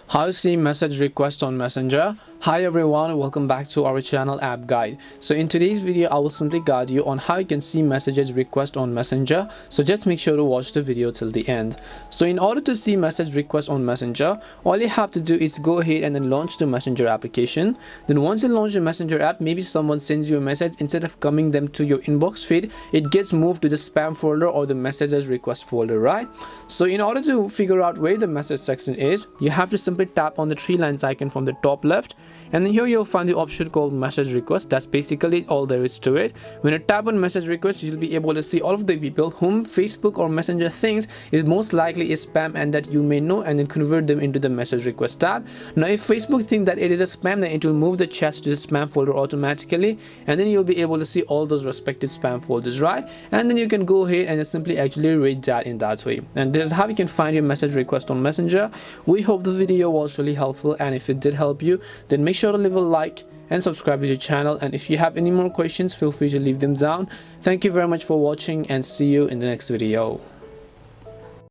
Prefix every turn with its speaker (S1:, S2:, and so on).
S1: How to see message request on Messenger. Hi everyone, welcome back to our channel App Guide. So in today's video I will simply guide you on how you can see messages request on Messenger. So just make sure to watch the video till the end. So in order to see message request on Messenger, all you have to do is go ahead and then launch the Messenger application. Then once you launch the Messenger app, maybe someone sends you a message. Instead of coming them to your inbox feed, it gets moved to the spam folder or the messages request folder, right? So in order to figure out where the message section is, you have to simply tap on the three lines icon from the top left, and then here you'll find the option called message request. That's basically all there is to it. When you tap on message request, you'll be able to see all of the people whom Facebook or Messenger thinks is most likely is spam and that you may know, and then convert them into the message request tab. Now if Facebook think that it is a spam, then it will move the chats to the spam folder automatically, and then you'll be able to see all those respective spam folders, right? And then you can go ahead and simply actually read that in that way. And this is how you can find your message request on Messenger. We hope the video was really helpful, and if it did help you, then make sure to leave a like and subscribe to the channel. And if you have any more questions, feel free to leave them down. Thank you very much for watching, and see you in the next video.